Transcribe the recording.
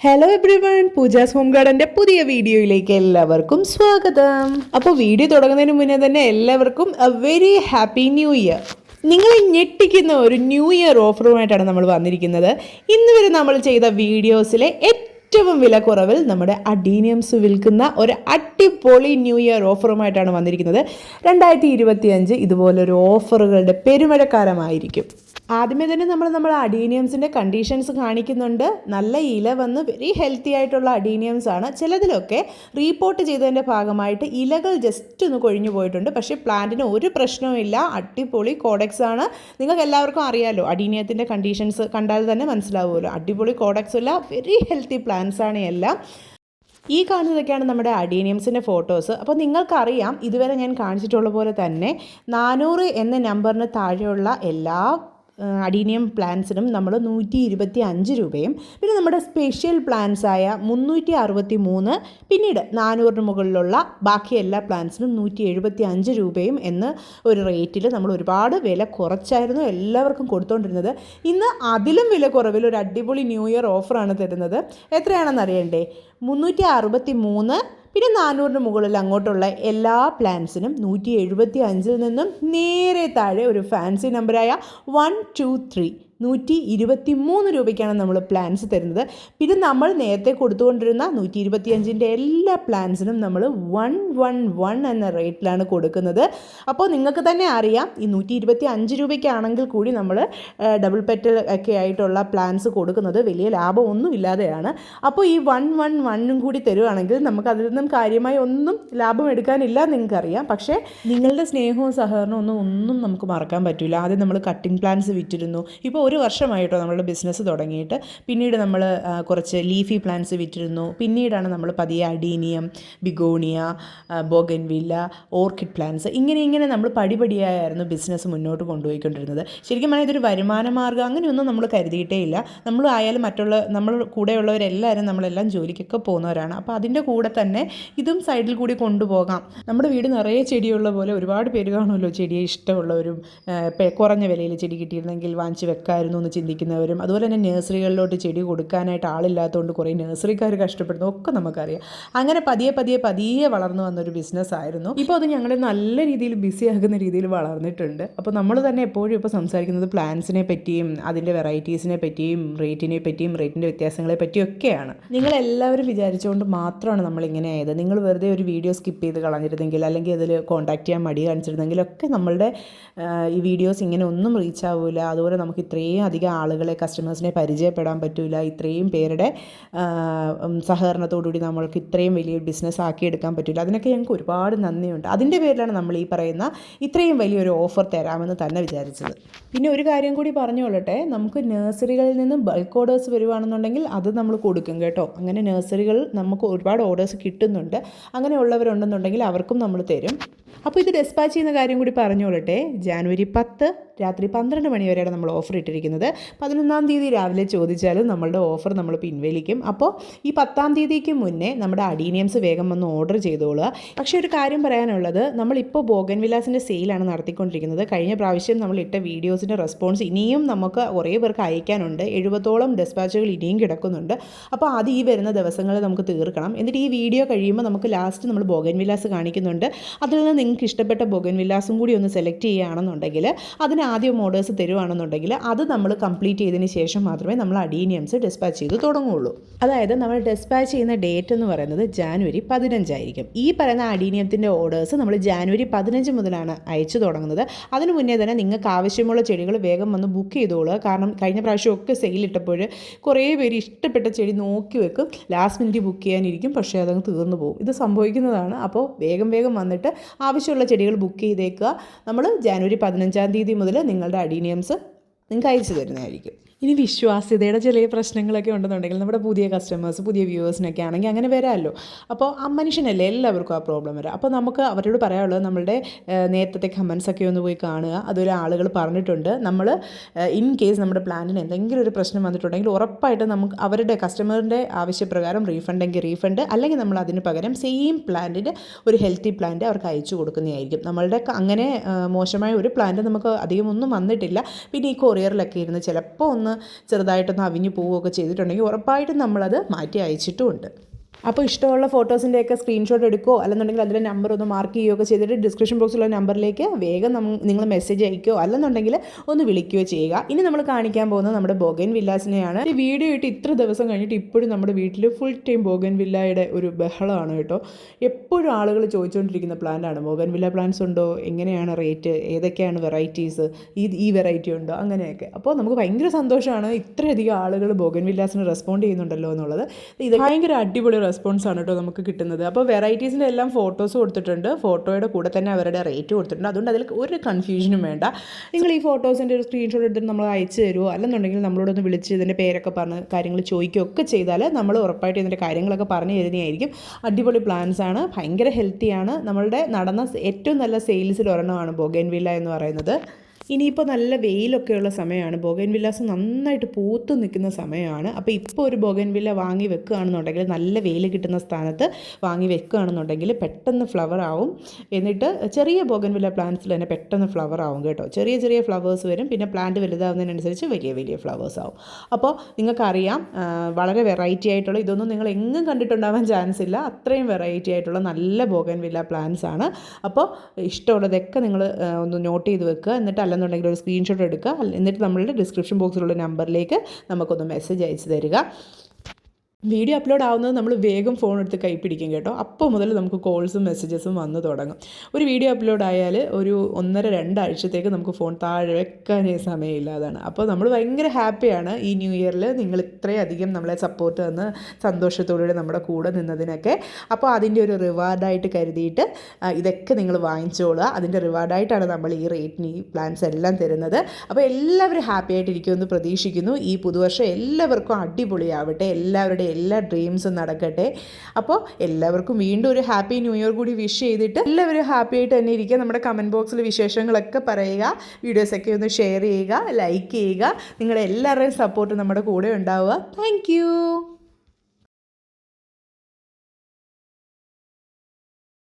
Hello everyone, pujas home ഗാർഡൻ്റെ പുതിയ വീഡിയോയിലേക്ക് എല്ലാവർക്കും സ്വാഗതം. അപ്പോൾ വീഡിയോ തുടങ്ങുന്നതിന് മുന്നേ തന്നെ എല്ലാവർക്കും A very happy new year. നിങ്ങളെ ഞെട്ടിക്കുന്ന ഒരു ന്യൂ ഇയർ ഓഫറുമായിട്ടാണ് നമ്മൾ വന്നിരിക്കുന്നത്. ഇന്ന് വരെ നമ്മൾ ചെയ്ത വീഡിയോസിലെ ഏറ്റവും വില കുറവിൽ നമ്മുടെ അഡീനിയംസ് വിൽക്കുന്ന ഒരു അടിപൊളി ന്യൂ ഇയർ ഓഫറുമായിട്ടാണ് വന്നിരിക്കുന്നത്. 2025 ഇതുപോലൊരു ഓഫറുകളുടെ പെരുമഴക്കാലമായിരിക്കും. ആദ്യമേ തന്നെ നമ്മുടെ അഡീനിയംസിൻ്റെ കണ്ടീഷൻസ് കാണിക്കുന്നുണ്ട്. നല്ല ഇല വന്ന് വെരി ഹെൽത്തി ആയിട്ടുള്ള അഡീനിയംസ് ആണ്. ചിലതിലൊക്കെ റീപോർട്ട് ചെയ്തതിൻ്റെ ഭാഗമായിട്ട് ഇലകൾ ജസ്റ്റ് ഒന്ന് കൊഴിഞ്ഞു പോയിട്ടുണ്ട്. പക്ഷേ പ്ലാന്റിന് ഒരു പ്രശ്നവുമില്ല, അടിപൊളി കോഡെക്സ് ആണ്. നിങ്ങൾക്ക് എല്ലാവർക്കും അറിയാമല്ലോ, അഡീനിയത്തിൻ്റെ കണ്ടീഷൻസ് കണ്ടാൽ തന്നെ മനസ്സിലാവുമല്ലോ. അടിപൊളി കോഡെക്സ് ഇല്ല, വെരി ഹെൽത്തി പ്ലാന്റ്സ് ആണ് എല്ലാം. ഈ കാണുന്നതൊക്കെയാണ് നമ്മുടെ അഡീനിയംസിൻ്റെ ഫോട്ടോസ്. അപ്പോൾ നിങ്ങൾക്കറിയാം, ഇതുവരെ ഞാൻ കാണിച്ചിട്ടുള്ള പോലെ തന്നെ 400 എന്ന നമ്പറിന് താഴെയുള്ള എല്ലാ അഡീനിയം പ്ലാന്റ്സിനും നമ്മൾ 125 രൂപയും, പിന്നെ നമ്മുടെ സ്പെഷ്യൽ പ്ലാന്റ്സായ 363, പിന്നീട് 400 മുകളിലുള്ള ബാക്കി എല്ലാ പ്ലാന്റ്സിനും 175 രൂപയും എന്ന ഒരു റേറ്റിൽ നമ്മൾ ഒരുപാട് വില കുറച്ചായിരുന്നു എല്ലാവർക്കും കൊടുത്തുകൊണ്ടിരുന്നത്. ഇന്ന് അതിലും വില കുറവിൽ ഒരു അടിപൊളി ന്യൂ ഇയർ ഓഫറാണ് തരുന്നത്. എത്രയാണെന്ന് അറിയണ്ടേ? 363, പിന്നെ 400 മുകളിൽ അങ്ങോട്ടുള്ള എല്ലാ പ്ലാൻസിനും 175 നിന്നും നേരെ താഴെ ഒരു ഫാൻസി നമ്പറായ 123 123 രൂപയ്ക്കാണ് നമ്മൾ പ്ലാൻസ് തരുന്നത്. പിന്നെ നമ്മൾ നേരത്തെ കൊടുത്തുകൊണ്ടിരുന്ന 125 എല്ലാ പ്ലാൻസിനും നമ്മൾ 111 എന്ന റേറ്റിലാണ് കൊടുക്കുന്നത്. അപ്പോൾ നിങ്ങൾക്ക് തന്നെ അറിയാം, ഈ 125 രൂപയ്ക്കാണെങ്കിൽ കൂടി നമ്മൾ ഡബിൾ പെറ്റൽ ഒക്കെ ആയിട്ടുള്ള പ്ലാൻസ് കൊടുക്കുന്നത് വലിയ ലാഭമൊന്നും ഇല്ലാതെയാണ്. അപ്പോൾ ഈ 111 കൂടി തരുവാണെങ്കിൽ നമുക്ക് അതിൽ നിന്നും കാര്യമായി ഒന്നും ലാഭം എടുക്കാനില്ല, നിങ്ങൾക്കറിയാം. പക്ഷേ നിങ്ങളുടെ സ്നേഹവും സഹകരണവും ഒന്നും നമുക്ക് മറക്കാൻ പറ്റില്ല. ആദ്യം നമ്മൾ കട്ടിംഗ് പ്ലാൻസ് വിറ്റിരുന്നു. ഇപ്പോൾ ഒരു വർഷമായിട്ടോ നമ്മളുടെ ബിസിനസ് തുടങ്ങിയിട്ട്. പിന്നീട് നമ്മൾ കുറച്ച് ലീഫി പ്ലാന്റ്സ് വിറ്റിരുന്നു. പിന്നീടാണ് നമ്മൾ പതിയെ adenium, begonia, bougainvillea, orchid plants ഇങ്ങനെ നമ്മൾ പടിപടിയായിരുന്നു ബിസിനസ് മുന്നോട്ട് കൊണ്ടുപോയിക്കൊണ്ടിരുന്നത്. ശരിക്കും പറഞ്ഞാൽ ഇതൊരു വരുമാന മാർഗ്ഗം അങ്ങനെയൊന്നും നമ്മൾ കരുതിയിട്ടേ ഇല്ല. നമ്മൾ ആയാലും നമ്മൾ കൂടെയുള്ളവരെല്ലാവരും നമ്മളെല്ലാം ജോലിക്കൊക്കെ പോകുന്നവരാണ്. അപ്പോൾ അതിൻ്റെ കൂടെ തന്നെ ഇതും സൈഡിൽ കൂടി കൊണ്ടുപോകാം. നമ്മുടെ വീട് നിറയെ ചെടിയുള്ള പോലെ ഒരുപാട് പേര് കാണുമല്ലോ, ചെടിയെ ഇഷ്ടമുള്ളവരും, കുറഞ്ഞ വിലയിൽ ചെടി കിട്ടിയിരുന്നെങ്കിൽ വാങ്ങിച്ച് വെക്കാമായിരുന്നു എന്ന് ചിന്തിക്കുന്നവരും, അതുപോലെ തന്നെ നഴ്സറികളിലോട്ട് ചെടി കൊടുക്കാനായിട്ട് ആളില്ലാത്തതുകൊണ്ട് കുറേ നഴ്സറിക്കാർ കഷ്ടപ്പെടുന്നു ഒക്കെ നമുക്കറിയാം. അങ്ങനെ പതിയെ വളർന്നു വന്നൊരു ബിസിനസ്സായിരുന്നു. ഇപ്പോൾ അത് ഞങ്ങളെ നല്ല രീതിയിൽ ബിസി ആകുന്ന രീതിയിൽ വളർന്നിട്ടുണ്ട്. അപ്പോൾ നമ്മൾ തന്നെ എപ്പോഴും ഇപ്പോൾ സംസാരിക്കുന്നത് പ്ലാന്റ്സിനെ പറ്റിയും അതിൻ്റെ വെറൈറ്റീസിനെ പറ്റിയും റേറ്റിനെ പറ്റിയും റേറ്റിൻ്റെ വ്യത്യാസങ്ങളെ പറ്റിയൊക്കെയാണ്. നിങ്ങളെല്ലാവരും വിചാരിച്ചുകൊണ്ട് മാത്രമാണ് നമ്മളിങ്ങനെ ആയത്. നിങ്ങൾ വെറുതെ ഒരു വീഡിയോ സ്കിപ്പ് ചെയ്ത് കളഞ്ഞിരുന്നെങ്കിൽ, അല്ലെങ്കിൽ അതിൽ കോൺടാക്ട് ചെയ്യാൻ മടി കാണിച്ചിരുന്നെങ്കിലൊക്കെ നമ്മളുടെ ഈ വീഡിയോസ് ഇങ്ങനെ ഒന്നും റീച്ച് ആവില്ല. അതുപോലെ നമുക്ക് ഇത്രയും അധികം ആളുകളെ, കസ്റ്റമേഴ്സിനെ പരിചയപ്പെടാൻ പറ്റില്ല. ഇത്രയും പേരുടെ സഹകരണത്തോടുകൂടി നമ്മൾക്ക് ഇത്രയും വലിയ ബിസിനസ് ആക്കിയെടുക്കാൻ പറ്റില്ല. അതിനൊക്കെ ഞങ്ങൾക്ക് ഒരുപാട് നന്ദിയുണ്ട്. അതിൻ്റെ പേരിലാണ് നമ്മൾ ഈ പറയുന്ന ഇത്രയും വലിയൊരു ഓഫർ തരാമെന്ന് തന്നെ വിചാരിച്ചത്. പിന്നെ ഒരു കാര്യം കൂടി പറഞ്ഞുകൊള്ളട്ടെ, നമുക്ക് നഴ്സറികളിൽ നിന്നും ബൾക്ക് ഓർഡേഴ്സ് വരുവാണെന്നുണ്ടെങ്കിൽ അത് നമ്മൾ കൊടുക്കും കേട്ടോ. അങ്ങനെ നഴ്സറികൾ നമുക്ക് ഒരുപാട് ഓർഡേഴ്സ് കിട്ടുന്നുണ്ട്. അങ്ങനെയുള്ളവരുണ്ടെന്നുണ്ടെങ്കിൽ അവർക്കും നമ്മൾ തരും. അപ്പോൾ ഇത് ഡെസ്പാച്ച് ചെയ്യുന്ന കാര്യം കൂടി പറഞ്ഞുകൊള്ളട്ടെ. ജാനുവരി 10 രാത്രി 12 മണി വരെയാണ് നമ്മൾ ഓഫർ ഇട്ടിരിക്കുന്നത്. 11-ാം തീയതി രാവിലെ ചോദിച്ചാലും നമ്മളുടെ ഓഫർ നമ്മൾ പിൻവലിക്കും. അപ്പോൾ ഈ 10-ാം തീയതിക്ക് മുന്നേ നമ്മുടെ അഡീനിയംസ് വേഗം വന്ന് ഓർഡർ ചെയ്തോളുക. പക്ഷേ ഒരു കാര്യം പറയാനുള്ളത്, നമ്മളിപ്പോൾ ബോഗൻവില്ലാസിൻ്റെ സെയിലാണ് നടത്തിക്കൊണ്ടിരിക്കുന്നത്. കഴിഞ്ഞ പ്രാവശ്യം നമ്മൾ ഇട്ട വീഡിയോസിൻ്റെ റെസ്പോൺസ് ഇനിയും നമുക്ക് കുറേ പേർക്ക് അയക്കാനുണ്ട്. 70ഓളം ഡെസ്പാച്ചുകൾ ഇനിയും കിടക്കുന്നുണ്ട്. അപ്പോൾ അത് ഈ വരുന്ന ദിവസങ്ങളിൽ നമുക്ക് തീർക്കണം. എന്നിട്ട് ഈ വീഡിയോ കഴിയുമ്പോൾ നമുക്ക് ലാസ്റ്റ് നമ്മൾ ബോഗൻവില്ലാസ് കാണിക്കുന്നുണ്ട്. അതിൽ നിന്ന് നിങ്ങൾക്ക് ഇഷ്ടപ്പെട്ട ബോഗൻവില്ലാസും കൂടി ഒന്ന് സെലക്ട് ചെയ്യുകയാണെന്നുണ്ടെങ്കിൽ, അതിന് ആദ്യം ഓർഡേഴ്സ് തരുവാണെന്നുണ്ടെങ്കിൽ അത് നമ്മൾ കംപ്ലീറ്റ് ചെയ്തതിന് ശേഷം മാത്രമേ നമ്മൾ അഡീനിയംസ് ഡെസ്പാച്ച് ചെയ്ത് തുടങ്ങുകയുള്ളൂ. അതായത് നമ്മൾ ഡെസ്പാച്ച് ചെയ്യുന്ന ഡേറ്റ് എന്ന് പറയുന്നത് ജാനുവരി 15 ആയിരിക്കും. ഈ പറയുന്ന അഡീനിയത്തിൻ്റെ ഓർഡേഴ്സ് നമ്മൾ ജാനുവരി 15 മുതലാണ് അയച്ചു തുടങ്ങുന്നത്. അതിന് മുന്നേ തന്നെ നിങ്ങൾക്ക് ആവശ്യമുള്ള ചെടികൾ വേഗം വന്ന് ബുക്ക് ചെയ്തോളുക. കാരണം കഴിഞ്ഞ പ്രാവശ്യമൊക്കെ സെയിലിട്ടപ്പോൾ കുറേ പേര് ഇഷ്ടപ്പെട്ട ചെടി നോക്കി വെക്കും, ലാസ്റ്റ് മിനിറ്റ് ബുക്ക് ചെയ്യാനിരിക്കും, പക്ഷേ അതങ്ങ് തീർന്നു പോകും. ഇത് സംഭവിക്കുന്നതാണ്. അപ്പോൾ വേഗം വന്നിട്ട് ആവശ്യമുള്ള ചെടികൾ ബുക്ക് ചെയ്തേക്കുക. നമ്മൾ ജാനുവരി 15-ാം തീയതി മുതൽ നിങ്ങളുടെ അഡീനിയംസ് നിങ്ങൾക്ക് അയച്ചു തരുന്നതായിരിക്കും. ഇനി വിശ്വാസ്യതയുടെ ചില പ്രശ്നങ്ങളൊക്കെ ഉണ്ടെന്നുണ്ടെങ്കിൽ നമ്മുടെ പുതിയ കസ്റ്റമേഴ്സ്, പുതിയ വ്യൂവേഴ്സിനൊക്കെ ആണെങ്കിൽ അങ്ങനെ വരാമല്ലോ. അപ്പോൾ ആ മനുഷ്യനല്ലേ, എല്ലാവർക്കും ആ പ്രോബ്ലം വരാം. അപ്പോൾ നമുക്ക് അവരോട് പറയാനുള്ളത്, നമ്മളുടെ നേരത്തെ കമൻസൊക്കെ ഒന്ന് പോയി കാണുക. അതുപോലെ ആളുകൾ പറഞ്ഞിട്ടുണ്ട്, നമ്മൾ ഇൻ കേസ് നമ്മുടെ പ്ലാനിന് എന്തെങ്കിലും ഒരു പ്രശ്നം വന്നിട്ടുണ്ടെങ്കിൽ ഉറപ്പായിട്ട് നമുക്ക് അവരുടെ കസ്റ്റമറിൻ്റെ ആവശ്യപ്രകാരം റീഫണ്ട് എങ്കിൽ റീഫണ്ട്, അല്ലെങ്കിൽ നമ്മൾ അതിന് പകരം സെയിം പ്ലാന്റിൻ്റെ ഒരു ഹെൽത്തി പ്ലാന്റ് അവർക്ക് അയച്ചു കൊടുക്കുന്നതായിരിക്കും. നമ്മളുടെ അങ്ങനെ മോശമായ ഒരു പ്ലാന്റ് നമുക്ക് അധികം ഒന്നും വന്നിട്ടില്ല. പിന്നെ ഈ കൊറിയർ കൊറിയറിലൊക്കെ ഇരുന്ന് ചിലപ്പോൾ ഒന്ന് ചെറുതായിട്ടൊന്ന് അവിഞ്ഞു പോവുകയൊക്കെ ചെയ്തിട്ടുണ്ടെങ്കിൽ ഉറപ്പായിട്ടും നമ്മളത് മാറ്റി അയച്ചിട്ടുമുണ്ട്. അപ്പോൾ ഇഷ്ടമുള്ള ഫോട്ടോസിൻ്റെയൊക്കെ സ്ക്രീൻഷോട്ട് എടുക്കുകയോ അല്ലെന്നുണ്ടെങ്കിൽ അതിൻ്റെ നമ്പർ ഒന്ന് മാർക്ക് ചെയ്യുകയൊക്കെ ചെയ്തിട്ട് ഡിസ്ക്രിപ്ഷൻ ബോക്സിലുള്ള നമ്പറിലേക്ക് വേഗം നിങ്ങൾ മെസ്സേജ് അയക്കുകയോ അല്ലെന്നുണ്ടെങ്കിൽ ഒന്ന് വിളിക്കുകയോ ചെയ്യുക. ഇനി നമ്മൾ കാണിക്കാൻ പോകുന്നത് നമ്മുടെ ബോഗൻ വില്ലാസിനെയാണ്. ഈ വീഡിയോ ഇട്ട് ഇത്ര ദിവസം കഴിഞ്ഞിട്ട് ഇപ്പോഴും നമ്മുടെ വീട്ടിൽ ഫുൾ ടൈം ബോഗൻ വില്ലയുടെ ഒരു ബഹളമാണ് കേട്ടോ. എപ്പോഴും ആളുകൾ ചോദിച്ചുകൊണ്ടിരിക്കുന്ന പ്ലാന്റാണ്. ബോഗൻ വില്ല പ്ലാന്റ്സ് ഉണ്ടോ, എങ്ങനെയാണ് റേറ്റ്, ഏതൊക്കെയാണ് വെറൈറ്റീസ്, ഈ വെറൈറ്റി ഉണ്ടോ, അങ്ങനെയൊക്കെ. അപ്പോൾ നമുക്ക് ഭയങ്കര സന്തോഷമാണ് ഇത്രയധികം ആളുകൾ ബോഗൻ വില്ലാസിന് റെസ്പോണ്ട് ചെയ്യുന്നുണ്ടല്ലോ എന്നുള്ളത്. ഇത് ഭയങ്കര അടിപൊളി റെസ്പോൺസാണ് കേട്ടോ നമുക്ക് കിട്ടുന്നത്. അപ്പോൾ വെറൈറ്റീസിൻ്റെ എല്ലാം ഫോട്ടോസ് കൊടുത്തിട്ടുണ്ട്, ഫോട്ടോയുടെ കൂടെ തന്നെ അവരുടെ റേറ്റ് കൊടുത്തിട്ടുണ്ട്. അതുകൊണ്ട് അതിൽ ഒരു കൺഫ്യൂഷനും വേണ്ട. നിങ്ങൾ ഈ ഫോട്ടോസിൻ്റെ ഒരു സ്ക്രീൻഷോട്ട് എടുത്തിട്ട് നമ്മൾ അയച്ചു തരുമോ അല്ലെന്നുണ്ടെങ്കിൽ നമ്മളോടൊന്ന് വിളിച്ച് ഇതിൻ്റെ പേരൊക്കെ പറഞ്ഞ് കാര്യങ്ങൾ ചോദിക്കുകയൊക്കെ ചെയ്താൽ നമ്മൾ ഉറപ്പായിട്ട് ഇതിൻ്റെ കാര്യങ്ങളൊക്കെ പറഞ്ഞു തരുന്നതായിരിക്കും. അടിപൊളി പ്ലാന്റ്സ് ആണ്, ഭയങ്കര ഹെൽത്തിയാണ്. നമ്മളുടെ നടന്ന ഏറ്റവും നല്ല സെയിൽസിൽ ഒരെണ്ണമാണ് ബോഗൻ വില്ല എന്ന് പറയുന്നത്. ഇനിയിപ്പോൾ നല്ല വെയിലൊക്കെയുള്ള സമയമാണ്, ബോഗൻ വില്ലാസ് നന്നായിട്ട് പൂത്ത് നിൽക്കുന്ന സമയമാണ്. അപ്പോൾ ഇപ്പോൾ ഒരു ബോഗൻ വില്ല വാങ്ങി വെക്കുകയാണെന്നുണ്ടെങ്കിൽ, നല്ല വെയിൽ കിട്ടുന്ന സ്ഥാനത്ത് വാങ്ങി വെക്കുകയാണെന്നുണ്ടെങ്കിൽ പെട്ടെന്ന് ഫ്ലവർ ആവും. എന്നിട്ട് ചെറിയ ബോഗൻ വില്ല പ്ലാന്റ്സിൽ തന്നെ പെട്ടെന്ന് ഫ്ലവർ ആവും കേട്ടോ. ചെറിയ ചെറിയ ഫ്ലവേഴ്സ് വരും, പിന്നെ പ്ലാന്റ് വലുതാവുന്നതിനനുസരിച്ച് വലിയ വലിയ ഫ്ലവേഴ്സ് ആവും. അപ്പോൾ നിങ്ങൾക്കറിയാം വളരെ വെറൈറ്റി ആയിട്ടുള്ള, ഇതൊന്നും നിങ്ങൾ എങ്ങും കണ്ടിട്ടുണ്ടാവാൻ ചാൻസ് ഇല്ല, അത്രയും വെറൈറ്റി ആയിട്ടുള്ള നല്ല ബോഗൻ വില്ല പ്ലാന്റ്സ് ആണ്. അപ്പോൾ ഇഷ്ടമുള്ളതൊക്കെ നിങ്ങൾ ഒന്ന് നോട്ട് ചെയ്ത് വെക്കുക. എന്നിട്ട് അല്ലെന്നുണ്ടെങ്കിൽ ഒരു സ്ക്രീൻഷോട്ട് എടുക്കുക. എന്നിട്ട് നമ്മളുടെ ഡിസ്ക്രിപ്ഷൻ ബോക്സിലുള്ള നമ്പറിലേക്ക് നമുക്കൊന്ന് മെസ്സേജ് അയച്ചു തരിക. വീഡിയോ അപ്ലോഡ് ആവുന്നത് നമ്മൾ വേഗം ഫോൺ എടുത്ത് കൈ പിടിക്കും കേട്ടോ. അപ്പോൾ മുതൽ നമുക്ക് കോൾസും മെസ്സേജസും വന്ന് തുടങ്ങും. ഒരു വീഡിയോ അപ്ലോഡ് ആയാൽ ഒരു 1.5-2 ആഴ്ചത്തേക്ക് നമുക്ക് ഫോൺ താഴെ വെക്കാനേ സമയമില്ലാതാണ്. അപ്പോൾ നമ്മൾ ഭയങ്കര ഹാപ്പിയാണ് ഈ ന്യൂ ഇയറിൽ നിങ്ങൾ ഇത്രയധികം നമ്മളെ സപ്പോർട്ട് തന്ന് സന്തോഷത്തോടുകൂടി നമ്മുടെ കൂടെ നിന്നതിനൊക്കെ. അപ്പോൾ അതിൻ്റെ ഒരു റിവാർഡായിട്ട് കരുതിയിട്ട് ഇതൊക്കെ നിങ്ങൾ വാങ്ങിച്ചോളുക. അതിൻ്റെ റിവാർഡായിട്ടാണ് നമ്മൾ ഈ റേറ്റിന് ഈ പ്ലാൻസ് എല്ലാം തരുന്നത്. അപ്പോൾ എല്ലാവരും ഹാപ്പി ആയിട്ടിരിക്കുമെന്ന് പ്രതീക്ഷിക്കുന്നു. ഈ പുതുവർഷം എല്ലാവർക്കും അടിപൊളിയാവട്ടെ, എല്ലാവരുടെയും എല്ലാ ഡ്രീംസും നടക്കട്ടെ. അപ്പോൾ എല്ലാവർക്കും വീണ്ടും ഒരു ഹാപ്പി ന്യൂ ഇയർ കൂടി വിഷ് ചെയ്തിട്ട് എല്ലാവരും ഹാപ്പി ആയിട്ട് തന്നെ ഇരിക്കുക. നമ്മുടെ കമൻറ്റ് ബോക്സിൽ വിശേഷങ്ങളൊക്കെ പറയുക, വീഡിയോസൊക്കെ ഒന്ന് ഷെയർ ചെയ്യുക, ലൈക്ക് ചെയ്യുക. നിങ്ങളുടെ എല്ലാവരുടെയും സപ്പോർട്ട് നമ്മുടെ കൂടെ ഉണ്ടാവുക. താങ്ക്